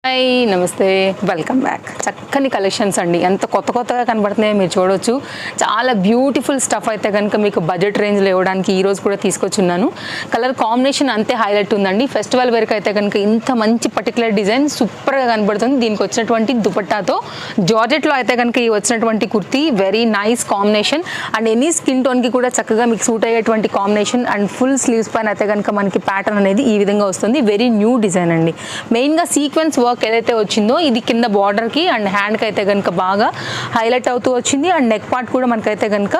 Hi నమస్తే welcome back. చక్కని collections అండి, ఎంత కొత్తగా కనబడుతున్నాయో మీరు చూడొచ్చు. చాలా బ్యూటిఫుల్ స్టఫ్ అయితే కనుక మీకు బడ్జెట్ రేంజ్లో ఇవ్వడానికి ఈరోజు కూడా తీసుకొచ్చున్నాను. కలర్ కాంబినేషన్ అంతే హైలైట్ ఉందండి. ఫెస్టివల్ వరకు అయితే కనుక ఇంత మంచి పర్టికులర్ డిజైన్ సూపర్గా కనబడుతుంది. దీనికి వచ్చినటువంటి దుపట్టాతో జార్జెట్లో అయితే కనుక ఈ వచ్చినటువంటి kurti very nice combination and any skin టోన్కి కూడా చక్కగా మీకు సూట్ అయ్యేటువంటి కాంబినేషన్ అండ్ ఫుల్ స్లీవ్స్ పైన అయితే కనుక మనకి ప్యాటర్న్ అనేది ఈ విధంగా వస్తుంది. వెరీ న్యూ డిజైన్ అండి. మెయిన్గా సీక్వెన్స్ వర్క్ ఏదైతే వచ్చిందో ఇది కింద బార్డర్కి అండ్ హ్యాండ్కి అయితే కనుక బాగా హైలైట్ అవుతూ వచ్చింది. అండ్ నెక్ పార్ట్ కూడా మనకైతే కనుక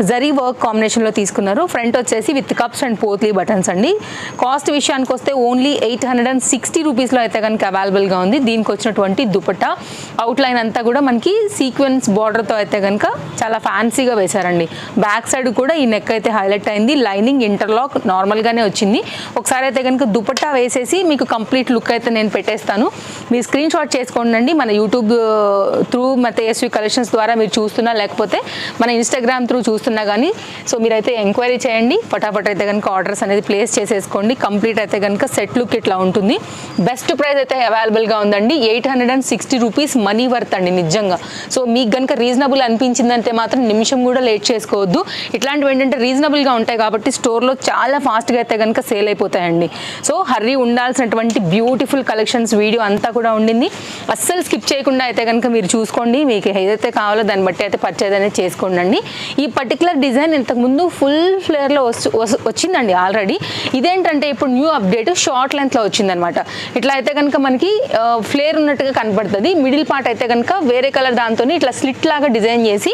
జరీ వర్క్ కాంబినేషన్లో తీసుకున్నారు. ఫ్రంట్ వచ్చేసి with cups and potli buttons అండి. కాస్ట్ విషయానికి వస్తే ఓన్లీ 860 రూపీస్లో అయితే కనుక అవైలబుల్గా ఉంది. దీనికి వచ్చినటువంటి దుపట్టా అవుట్లైన్ అంతా కూడా మనకి సీక్వెన్స్ బార్డర్తో అయితే కనుక చాలా ఫ్యాన్సీగా వేశారండి. బ్యాక్ సైడ్ కూడా ఈ నెక్ అయితే హైలైట్ అయింది. లైనింగ్ ఇంటర్లాక్ నార్మల్గానే వచ్చింది. ఒకసారి అయితే కనుక దుపట్టా వేసేసి మీకు కంప్లీట్ లుక్ అయితే నేను పెట్టేస్తాను. మీరు స్క్రీన్ షాట్ చేసుకోండి. మన యూట్యూబ్ త్రూ మన ఎస్వి కలెక్షన్స్ ద్వారా మీరు చూస్తున్నా లేకపోతే మన ఇన్స్టాగ్రామ్ త్రూ చూస్తున్నా కానీ సో మీరైతే ఎంక్వైరీ చేయండి. ఫటాఫట్ అయితే కనుక ఆర్డర్స్ అనేది ప్లేస్ చేసేసుకోండి. కంప్లీట్ అయితే కనుక సెట్ లుక్ ఇట్లా ఉంటుంది. బెస్ట్ ప్రైస్ అయితే అవైలబుల్గా ఉందండి. 860 రూపీస్ మనీ వర్త్ అండి నిజంగా. సో మీకు కనుక రీజనబుల్ అనిపించిందంటే మాత్రం నిమిషం కూడా లేట్ చేసుకోవద్దు. ఇట్లాంటివి ఏంటంటే రీజనబుల్గా ఉంటాయి కాబట్టి స్టోర్లో చాలా ఫాస్ట్గా అయితే కనుక సేల్ అయిపోతాయండి. సో హర్రీ ఉండాల్సినటువంటి బ్యూటిఫుల్ కలెక్షన్స్ వీడియో అంతా కూడా ఉండింది. అస్సలు స్కిప్ చేయకుండా అయితే కనుక మీరు చూసుకోండి. మీకు ఏదైతే కావాలో దాన్ని బట్టి అయితే పర్చేజ్ అనేది చేసుకోండి. ఈ పర్టికులర్ డిజైన్ ఇంతకుముందు ఫుల్ ఫ్లేర్లో వచ్చిందండి ఆల్రెడీ. ఇదేంటంటే ఇప్పుడు న్యూ అప్డేట్ షార్ట్ లెంత్లో వచ్చిందనమాట. ఇట్లా అయితే కనుక మనకి ఫ్లేర్ ఉన్నట్టుగా కనపడుతుంది. మిడిల్ పార్ట్ అయితే కనుక వేరే కలర్ దాంతో ఇట్లా స్లిట్ లాగా డిజైన్ చేసి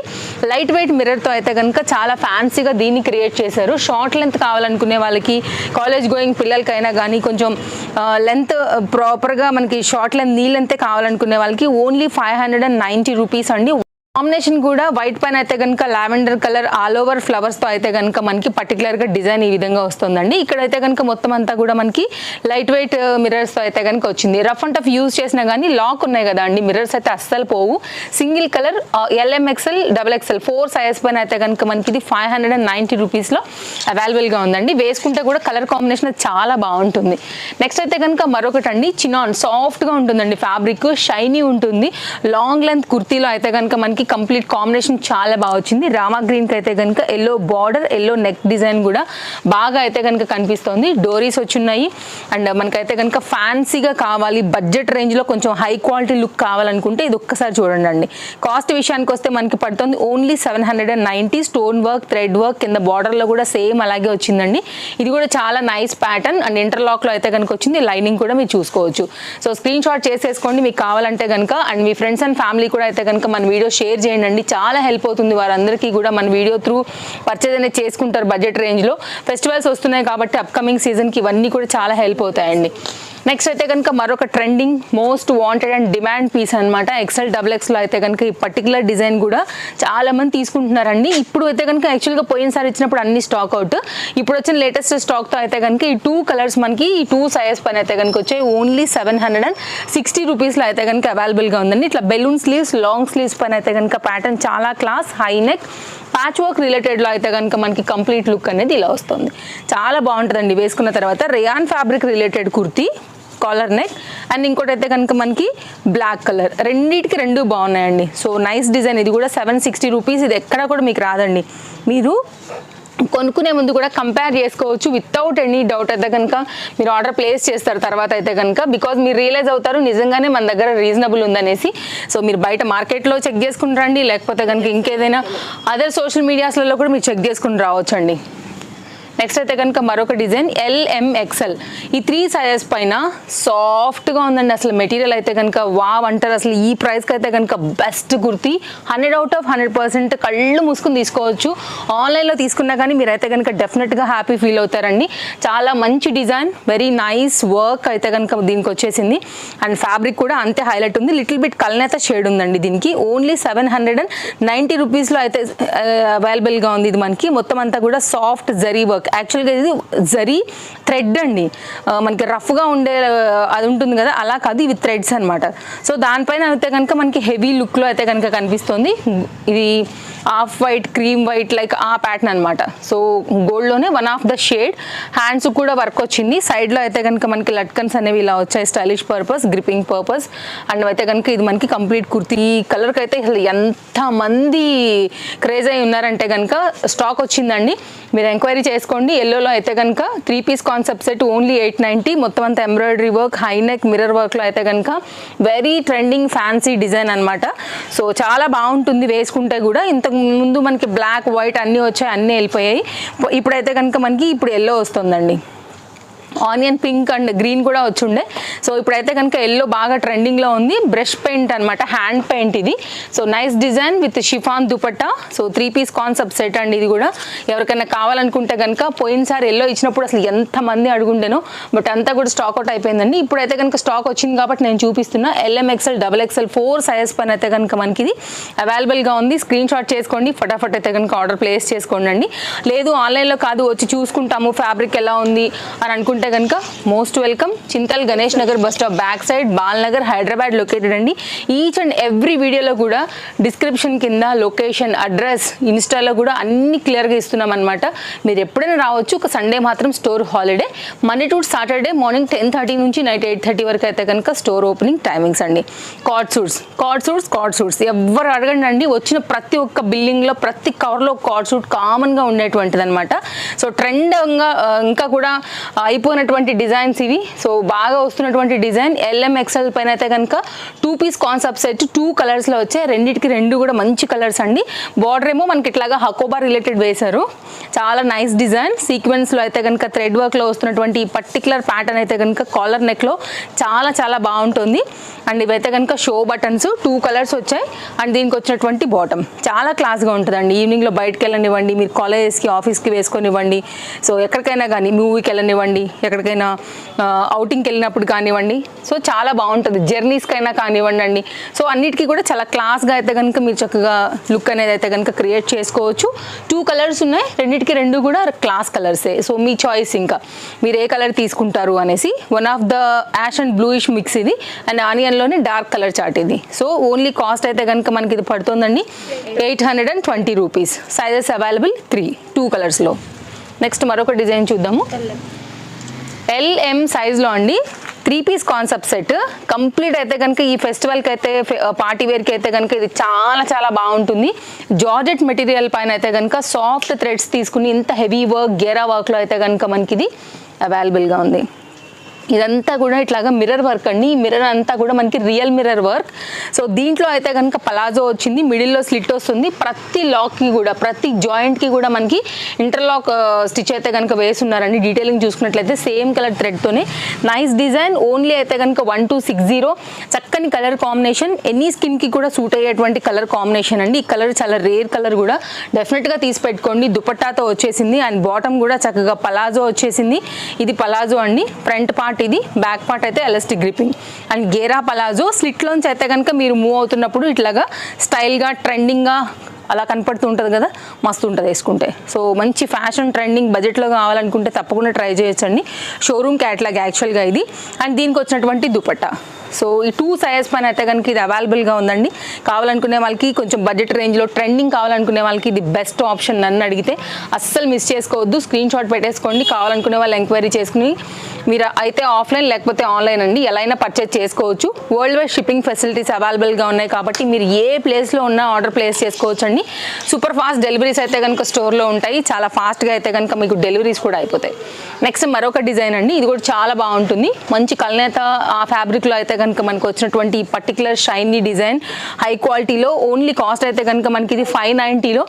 లైట్ వెయిట్ మిర్రర్తో అయితే కనుక చాలా ఫ్యాన్సీగా దీన్ని క్రియేట్ చేశారు. షార్ట్ లెంత్ కావాలనుకునే వాళ్ళకి, కాలేజ్ గోయింగ్ పిల్లలకైనా కానీ కొంచెం లెంత్ ప్రాపర్గా మనకి షార్ట్ లెంత్ నీ లెంతే కావాలనుకునే వాళ్ళకి ఓన్లీ 590 రూపీస్ అండి. కాంబినేషన్ కూడా వైట్ పైన అయితే కనుక లావెండర్ కలర్ ఆల్ ఓవర్ ఫ్లవర్స్తో అయితే కనుక మనకి పర్టికులర్గా డిజైన్ ఈ విధంగా వస్తుందండి. ఇక్కడైతే కనుక మొత్తం అంతా కూడా మనకి లైట్ వెయిట్ మిర్రర్స్తో అయితే కనుక వచ్చింది. రఫ్ అండ్ టఫ్ యూజ్ చేసినా కానీ లాక్ ఉన్నాయి కదా అండి, మిర్రర్స్ అయితే అస్సలు పోవు. Single colour LMXL XXL 4 size పైన అయితే కనుక మనకి ఇది 590 రూపీస్లో అవైలబుల్గా ఉందండి. వేసుకుంటే కూడా కలర్ కాంబినేషన్ చాలా బాగుంటుంది. నెక్స్ట్ అయితే కనుక మరొకటి అండి, చినాన్ సాఫ్ట్గా ఉంటుందండి. ఫ్యాబ్రిక్ షైనీ ఉంటుంది. లాంగ్ లెంత్ కుర్తీలో అయితే కనుక మనకి కంప్లీట్ కాంబినేషన్ చాలా బాగా వచ్చింది. రామా గ్రీన్ కి అయితే కనుక yellow border, yellow neck design కూడా బాగా అయితే కనుక కనిపిస్తుంది. డోరీస్ వచ్చున్నాయి. అండ్ మనకైతే కనుక ఫ్యాన్సీగా కావాలి, బడ్జెట్ రేంజ్ లో కొంచెం హై క్వాలిటీ లుక్ కావాలనుకుంటే ఇది ఒక్కసారి చూడండి అండి. కాస్ట్ విషయానికి వస్తే మనకి పడుతుంది only 790. Stone work, thread work కింద బార్డర్ లో కూడా సేమ్ అలాగే వచ్చిందండి. ఇది కూడా చాలా నైస్ ప్యాటర్న్ అండ్ ఇంటర్లాక్ లో అయితే కనుక వచ్చింది. లైనింగ్ కూడా మీరు చూసుకోవచ్చు. సో స్క్రీన్ షాట్ చేసేసుకోండి మీకు కావాలంటే కనుక. And me friends and family కూడా అయితే కనుక మన వీడియో షేర్ చేయండి. చాలా హెల్ప్ అవుతుంది. వారందరికీ కూడా మన వీడియో త్రూ పర్చేజ్ అనేది చేసుకుంటారు బడ్జెట్ రేంజ్లో. ఫెస్టివల్స్ వస్తున్నాయి కాబట్టి అప్కమింగ్ సీజన్కి ఇవన్నీ కూడా చాలా హెల్ప్ అవుతాయండి. నెక్స్ట్ అయితే కనుక మరొక trending most wanted and demand piece అనమాట. XL XXలో అయితే కనుక ఈ పర్టికులర్ డిజైన్ కూడా చాలా మంది తీసుకుంటున్నారండి. ఇప్పుడు అయితే కనుక యాక్చువల్గా పోయినసారి ఇచ్చినప్పుడు అన్ని స్టాక్ అవుట్. ఇప్పుడు వచ్చిన లేటెస్ట్ స్టాక్తో అయితే కనుక ఈ 2 కలర్స్ మనకి ఈ 2 సైజ్ పైన అయితే కనుక వచ్చాయి. ఓన్లీ 760 రూపీస్లో అయితే కనుక అవైలబుల్గా ఉందండి. ఇట్లా బెలూన్ స్లీవ్స్, లాంగ్ స్లీవ్స్ పైన అయితే కనుక ప్యాటర్న్ చాలా class, high neck, patch work రిలేటెడ్లో అయితే కనుక మనకి కంప్లీట్ లుక్ అనేది ఇలా వస్తుంది. చాలా బాగుంటుందండి వేసుకున్న తర్వాత. Rayon fabric related kurti, collar neck and ఇంకోటి అయితే కనుక మనకి బ్లాక్ కలర్. రెండింటికి రెండు బాగున్నాయండి. So nice design. ఇది కూడా 760 రూపీస్. ఇది ఎక్కడా కూడా మీకు రాదండి. మీరు కొనుక్కునే ముందు కూడా కంపేర్ చేసుకోవచ్చు వితౌట్ ఎనీ డౌట్. అయితే కనుక మీరు ఆర్డర్ ప్లేస్ చేస్తారు తర్వాత అయితే కనుక, బికాజ్ మీరు రియలైజ్ అవుతారు నిజంగానే మన దగ్గర రీజనబుల్ ఉందనేసి. సో మీరు బయట మార్కెట్లో చెక్ చేసుకుని రండి, లేకపోతే కనుక ఇంకేదైనా అదర్ సోషల్ మీడియాస్లలో కూడా మీరు చెక్ చేసుకుని రావచ్చండి. నెక్స్ట్ అయితే కనుక మరొక డిజైన్ LMXL. ఈ 3 సైజెస్ పైన సాఫ్ట్గా ఉందండి. అసలు మెటీరియల్ అయితే కనుక వావ్ అంటారు. అసలు ఈ ప్రైస్కి అయితే కనుక బెస్ట్ కుర్తీ. 100 out of 100% కళ్ళు మూసుకుని తీసుకోవచ్చు. ఆన్లైన్లో తీసుకున్నా కానీ మీరైతే కనుక డెఫినెట్గా హ్యాపీ ఫీల్ అవుతారండి. చాలా మంచి డిజైన్, వెరీ నైస్ వర్క్ అయితే కనుక దీనికి వచ్చేసింది. అండ్ ఫ్యాబ్రిక్ కూడా అంతే హైలైట్ ఉంది. లిటిల్ బిట్ కల్నేత షేడ్ ఉందండి దీనికి. ఓన్లీ 790 రూపీస్లో అయితే అవైలబుల్గా ఉంది. ఇది మనకి మొత్తం అంతా కూడా సాఫ్ట్ జరీ వర్క్ వర్క్. యాక్చువల్గా ఇది జరీ థ్రెడ్ అండి, మనకి రఫ్గా ఉండే అది ఉంటుంది కదా, అలా కాదు, ఇవి థ్రెడ్స్ అనమాట. సో దానిపైన అయితే కనుక మనకి హెవీ లుక్లో అయితే కనుక కనిపిస్తుంది. ఇది off white, cream white like ఆ ప్యాటర్న్ అనమాట. సో గోల్డ్లోనే one of the shade. Hands కూడా వర్క్ వచ్చింది. సైడ్లో అయితే కనుక మనకి లట్కన్స్ అనేవి ఇలా వచ్చాయి, stylish purpose, gripping purpose. And అయితే కనుక ఇది మనకి కంప్లీట్ కుర్తీ. ఈ కలర్కి అయితే ఎంతమంది క్రేజ్ అయి ఉన్నారంటే కనుక స్టాక్ వచ్చిందండి, మీరు ఎంక్వైరీ చేసుకోండి. ఎల్లోలో అయితే కనుక 3 పీస్ కాన్సెప్ట్ సెట్ ఓన్లీ 890. మొత్తం అంతా embroidery work, high neck, mirror వర్క్లో అయితే కనుక వెరీ ట్రెండింగ్ ఫ్యాన్సీ డిజైన్ అనమాట. సో చాలా బాగుంటుంది వేసుకుంటే కూడా. ఇంతకు ముందు మనకి బ్లాక్, వైట్ అన్నీ వచ్చాయి, అన్నీ వెళ్ళిపోయాయి. ఇప్పుడైతే కనుక మనకి ఇప్పుడు ఎల్లో వస్తుందండి. ఆనియన్ పింక్ అండ్ గ్రీన్ కూడా వచ్చుండే. సో ఇప్పుడైతే కనుక ఎల్లో బాగా ట్రెండింగ్లో ఉంది. బ్రష్ పెయింట్ అనమాట, హ్యాండ్ పెయింట్ ఇది. So nice design with chiffon dupatta. So 3 piece concept set అండి. ఇది కూడా ఎవరికైనా కావాలనుకుంటే కనుక, పోయినసారి ఎల్లో ఇచ్చినప్పుడు అసలు ఎంతమంది అడుగుండేనో, బట్ అంతా కూడా స్టాక్ అవుట్ అయిపోయిందండి. ఇప్పుడైతే కనుక స్టాక్ వచ్చింది కాబట్టి నేను చూపిస్తున్నా. LMXL, XXL 4 సైజెస్ పైన అయితే కనుక మనకి ఇది అవైలబుల్గా ఉంది. స్క్రీన్ షాట్ చేసుకోండి, ఫటాఫట్ అయితే కనుక ఆర్డర్ ప్లేస్ చేసుకోండి అండి. లేదు ఆన్లైన్లో కాదు, వచ్చి చూసుకుంటాము ఫ్యాబ్రిక్ ఎలా ఉంది అని అనుకుంటే కనుక most welcome. Chintal Ganesh Nagar bus stop back side, Balnagar, Hyderabad located అండి. ఈచ్ అండ్ ఎవ్రీ వీడియోలో కూడా డిస్క్రిప్షన్ కింద లొకేషన్, అడ్రస్, ఇన్స్టాలో కూడా అన్ని క్లియర్గా ఇస్తున్నాం అనమాట. మీరు ఎప్పుడైనా రావచ్చు. ఒక సండే మాత్రం store holiday. Monday to Saturday morning 10:30 నుంచి నైట్ 8:30 వరకు అయితే కనుక స్టోర్ ఓపెనింగ్ టైమింగ్స్ అండి. కార్డ్ సూట్స్ ఎవరు అడగండి అండి, వచ్చిన ప్రతి ఒక్క బిల్డింగ్లో ప్రతి కవర్లో కార్డ్ సూట్ కామన్గా ఉండేటువంటిది అనమాట. సో ట్రెండ్గా ఇంకా కూడా అయిపోయినటువంటి డిజైన్స్ ఇవి. సో బాగా వస్తున్నటువంటి డిజైన్. LMXL పైన అయితే కనుక 2 పీస్ కాన్సెప్ట్ సెట్ 2 కలర్స్లో వచ్చాయి. రెండింటికి 2 కూడా మంచి కలర్స్ అండి. బార్డర్ ఏమో మనకి ఇట్లాగా హకోబా రిలేటెడ్ వేశారు. చాలా నైస్ డిజైన్. సీక్వెన్స్లో అయితే కనుక థ్రెడ్ వర్క్లో వస్తున్నటువంటి ఈ పర్టికులర్ ప్యాటర్న్ అయితే కనుక కాలర్ నెక్లో చాలా చాలా బాగుంటుంది. అండ్ ఇవైతే కనుక షో బటన్స్ 2 కలర్స్ వచ్చాయి. అండ్ దీనికి వచ్చినటువంటి బాటమ్ చాలా క్లాస్గా ఉంటుందండి. ఈవినింగ్లో బయటకు వెళ్ళనివ్వండి, మీరు కాలేజెస్కి, ఆఫీస్కి వేసుకొనివ్వండి. సో ఎక్కడికైనా కానీ, మూవీకి వెళ్ళనివ్వండి, ఎక్కడికైనా అవుటింగ్కి వెళ్ళినప్పుడు కానివ్వండి. సో చాలా బాగుంటుంది. జర్నీస్కైనా కానివ్వండి అండి. సో అన్నిటికీ కూడా చాలా క్లాస్గా అయితే కనుక మీరు చక్కగా లుక్ అనేది అయితే కనుక క్రియేట్ చేసుకోవచ్చు. 2 కలర్స్ ఉన్నాయి. రెండింటికి 2 కూడా క్లాస్ కలర్సే. సో మీ చాయిస్, ఇంకా మీరు ఏ కలర్ తీసుకుంటారు అనేసి. One of the ash and bluish mix ఇది. అండ్ ఆనియన్లోనే డార్క్ కలర్ చార్ట్ ఇది. సో ఓన్లీ కాస్ట్ అయితే కనుక మనకి ఇది పడుతుందండి 820 రూపీస్. సైజెస్ అవైలబుల్ 2 కలర్స్లో. నెక్స్ట్ మరొక డిజైన్ చూద్దాము. LM సైజ్లో అండి. 3 పీస్ కాన్సెప్ట్ సెట్ కంప్లీట్ అయితే కనుక ఈ ఫెస్టివల్కి అయితే, పార్టీ వేర్కి అయితే కనుక ఇది చాలా చాలా బాగుంటుంది. జార్జెట్ మెటీరియల్ పైన అయితే కనుక సాఫ్ట్ థ్రెడ్స్ తీసుకుని ఇంత హెవీ వర్క్, గేరా వర్క్లో అయితే కనుక మనకి ఇది అవైలబుల్గా ఉంది. ఇదంతా కూడా ఇట్లాగా మిర్రర్ వర్క్ అండి. ఈ మిర్రర్ అంతా కూడా మనకి రియల్ మిర్రర్ వర్క్. సో దీంట్లో అయితే కనుక పలాజో వచ్చింది, మిడిల్లో స్లిట్ వస్తుంది. ప్రతి లాక్కి కూడా, ప్రతి జాయింట్కి కూడా మనకి ఇంటర్లాక్ స్టిచ్ అయితే కనుక వేస్తున్నారండి. డీటెయిలింగ్ చూసుకున్నట్లయితే సేమ్ కలర్ థ్రెడ్తోనే నైస్ డిజైన్. ఓన్లీ అయితే కనుక 1260. చక్కని కలర్ కాంబినేషన్, ఎనీ స్కిన్కి కూడా సూట్ అయ్యేటువంటి కలర్ కాంబినేషన్ అండి. ఈ కలర్ చాలా రేర్ కలర్ కూడా, డెఫినెట్గా తీసి పెట్టుకోండి. దుపట్టాతో వచ్చేసింది. అండ్ బాటమ్ కూడా చక్కగా పలాజో వచ్చేసింది. ఇది పలాజో అండి. ఫ్రంట్ పార్ట్ ఇది, బ్యాక్ పార్ట్ అయితే ఎలాస్టిక్ గ్రిప్పింగ్. అండ్ గేరా పలాజో. స్లిట్లోంచి అయితే కనుక మీరు మూవ్ అవుతున్నప్పుడు ఇట్లాగా స్టైల్గా, ట్రెండింగ్గా అలా కనపడుతూ ఉంటుంది కదా, మస్తు ఉంటుంది వేసుకుంటే. సో మంచి ఫ్యాషన్, ట్రెండింగ్, బడ్జెట్లో కావాలనుకుంటే తప్పకుండా ట్రై చేయొచ్చండి. షోరూమ్ క్యాట్లాగ్ యాక్చువల్గా ఇది. అండ్ దీనికి వచ్చినటువంటి దుపట్టా. సో ఈ 2 సైజెస్ పైన అయితే కనుక ఇది అవైలబుల్గా ఉందండి. కావాలనుకునే వాళ్ళకి, కొంచెం బడ్జెట్ రేంజ్లో ట్రెండింగ్ కావాలనుకునే వాళ్ళకి ఇది బెస్ట్ ఆప్షన్. నన్ను అడిగితే అస్సలు మిస్ చేసుకోవద్దు. స్క్రీన్ షాట్ పెట్టేసుకోండి. కావాలనుకునే వాళ్ళు ఎంక్వైరీ చేసుకుని మీరు అయితే ఆఫ్లైన్ లేకపోతే ఆన్లైన్ అండి, ఎలా అయినా పర్చేజ్ చేసుకోవచ్చు. వరల్డ్ వైడ్ షిప్పింగ్ ఫెసిలిటీస్ అవైలబుల్గా ఉన్నాయి కాబట్టి మీరు ఏ ప్లేస్లో ఉన్నా ఆర్డర్ ప్లేస్ చేసుకోవచ్చు అండి. సూపర్ ఫాస్ట్ డెలివరీస్ అయితే కనుక స్టోర్లో ఉంటాయి. చాలా ఫాస్ట్గా అయితే కనుక మీకు డెలివరీస్ కూడా అయిపోతాయి. నెక్స్ట్ మరొక డిజైన్ అండి. ఇది కూడా చాలా బాగుంటుంది. మంచి కల్నేత ఆ ఫ్యాబ్రిక్లో అయితే కనుక మనకు వచ్చినటువంటి ఈ పర్టికులర్ షైనీ డిజైన్, హై క్వాలిటీలో. ఓన్లీ కాస్ట్ అయితే కనుక మనకి ఇది 590లో.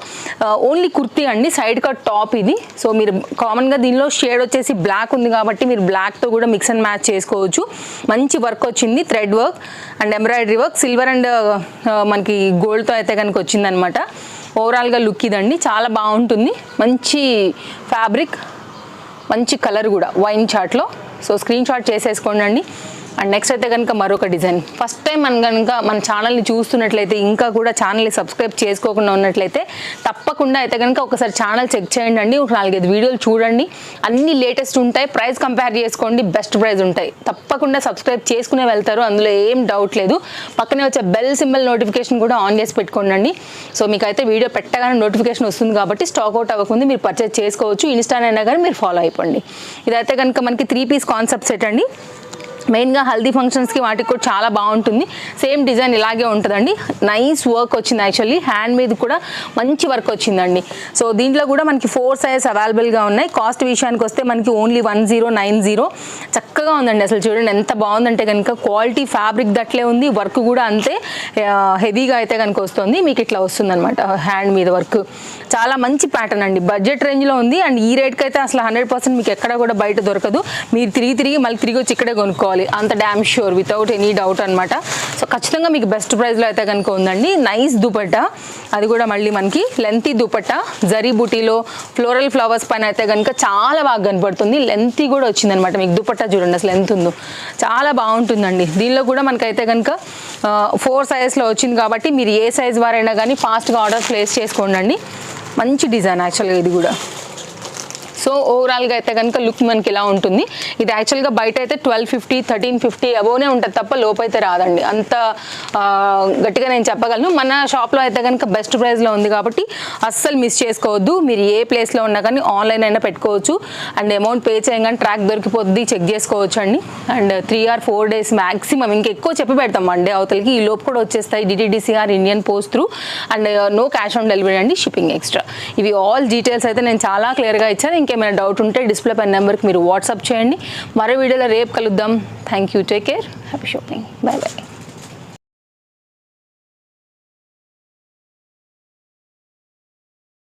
ఓన్లీ కుర్తీ అండి, సైడ్ కట్ టాప్ ఇది. సో మీరు కామన్గా దీనిలో షేడ్ వచ్చేసి బ్లాక్ ఉంది కాబట్టి మీరు బ్లాక్తో కూడా మిక్స్ అండ్ మ్యాచ్ చేసుకోవచ్చు. మంచి వర్క్ వచ్చింది, thread work and embroidery work, silver and మనకి గోల్డ్తో అయితే కనుక వచ్చిందనమాట. ఓవరాల్గా లుక్ ఇదండి, చాలా బాగుంటుంది. మంచి ఫ్యాబ్రిక్, మంచి కలర్ కూడా వైన్ చార్ట్లో. సో స్క్రీన్ షాట్ చేసేసుకోండి అండి. అండ్ నెక్స్ట్ అయితే కనుక మరొక డిజైన్. ఫస్ట్ టైం మన ఛానల్ని చూస్తున్నట్లయితే, ఇంకా కూడా ఛానల్ని సబ్స్క్రైబ్ చేసుకోకుండా ఉన్నట్లయితే తప్పకుండా అయితే కనుక ఒకసారి ఛానల్ చెక్ చేయండి అండి. ఒక 4-5 వీడియోలు చూడండి, అన్ని లేటెస్ట్ ఉంటాయి. ప్రైస్ కంపేర్ చేసుకోండి, బెస్ట్ ప్రైస్ ఉంటాయి. తప్పకుండా సబ్స్క్రైబ్ చేసుకునే వెళ్తారు, అందులో ఏం డౌట్ లేదు. పక్కనే వచ్చే బెల్ సింబల్ నోటిఫికేషన్ కూడా ఆన్ చేసి పెట్టుకోండి. సో మీకైతే వీడియో పెట్టగానే నోటిఫికేషన్ వస్తుంది కాబట్టి స్టాక్ అవుట్ అవ్వకుండా మీరు పర్చేజ్ చేసుకోవచ్చు. ఇన్స్టానైనా కానీ మీరు ఫాలో అయిపోండి. ఇదైతే కనుక మనకి 3 పీస్ కాన్సెప్ట్ సెట్ అండి. మెయిన్గా హల్దీ ఫంక్షన్స్కి వాటికి కూడా చాలా బాగుంటుంది. సేమ్ డిజైన్ ఇలాగే ఉంటుందండి. నైస్ వర్క్ వచ్చింది, యాక్చువల్లీ హ్యాండ్ మీద కూడా మంచి వర్క్ వచ్చిందండి. సో దీంట్లో కూడా మనకి 4 సైజెస్ అవైలబుల్గా ఉన్నాయి. కాస్ట్ విషయానికి వస్తే మనకి ఓన్లీ 1090. చక్కగా ఉందండి, అసలు చూడండి ఎంత బాగుందంటే కనుక క్వాలిటీ ఫ్యాబ్రిక్ దట్లే ఉంది, వర్క్ కూడా అంతే హెవీగా అయితే కనుక వస్తుంది. మీకు ఇట్లా వస్తుందన్నమాట హ్యాండ్ మీద వర్క్. చాలా మంచి ప్యాటర్న్ అండి, బడ్జెట్ రేంజ్లో ఉంది. అండ్ ఈ రేట్కి అయితే అసలు 100% మీకు ఎక్కడ కూడా బయట దొరకదు. మీరు తిరిగి మళ్ళీ తిరిగి వచ్చి ఇక్కడే కొనుక్కోవాలి, అంత damn sure, without any doubt అనమాట. సో ఖచ్చితంగా మీకు బెస్ట్ ప్రైస్లో అయితే కనుక ఉందండి. నైస్ దుపట్టా, అది కూడా మళ్ళీ మనకి లెంతీ దుపట్టా, జరీ బుటీలో ఫ్లోరల్ ఫ్లవర్స్ పైన అయితే కనుక చాలా బాగా కనపడుతుంది. లెంతీ కూడా వచ్చిందనమాట. మీకు దుపట్టా చూడండి అసలు ఎంత ఉందో, చాలా బాగుంటుందండి. దీనిలో కూడా మనకైతే కనుక 4 సైజెస్లో వచ్చింది కాబట్టి మీరు ఏ సైజ్ వారైనా కానీ ఫాస్ట్గా ఆర్డర్ ప్లేస్ చేసుకోండి. మంచి డిజైన్ యాక్చువల్గా ఇది కూడా. సో ఓవరాల్గా అయితే కనుక లుక్ మనకి ఇలా ఉంటుంది. ఇది యాక్చువల్గా బయట అయితే 1250, 1350 అబోనే ఉంటుంది తప్ప లోపైతే రాదండి. అంత గట్టిగా నేను చెప్పగలను. మన షాప్లో అయితే కనుక బెస్ట్ ప్రైస్లో ఉంది కాబట్టి అస్సలు మిస్ చేసుకోవద్దు. మీరు ఏ ప్లేస్లో ఉన్నా కానీ ఆన్లైన్ అయినా పెట్టుకోవచ్చు. అండ్ అమౌంట్ పే చేయగానే ట్రాక్ దొరికిపోద్ది, చెక్ చేసుకోవచ్చు అండి. అండ్ 3 or 4 days మ్యాక్సిమం, ఇంకా ఎక్కువ చెప్పి పెడతాం అండి అవతలకి. ఈ లోపు కూడా వచ్చేస్తాయి DTDCR, Indian post through. And no cash on delivery అండి, షిప్పింగ్ ఎక్స్ట్రా. ఇవి ఆల్ డీటెయిల్స్ అయితే నేను చాలా క్లియర్గా ఇచ్చాను. ఇంకేమైనా డౌట్ ఉంటే డిస్ప్లే పైన నెంబర్కి మీరు వాట్సాప్ చేయండి. మరో వీడియోలో రేపు కలుద్దాం. Thank you, take care, happy shopping, by by.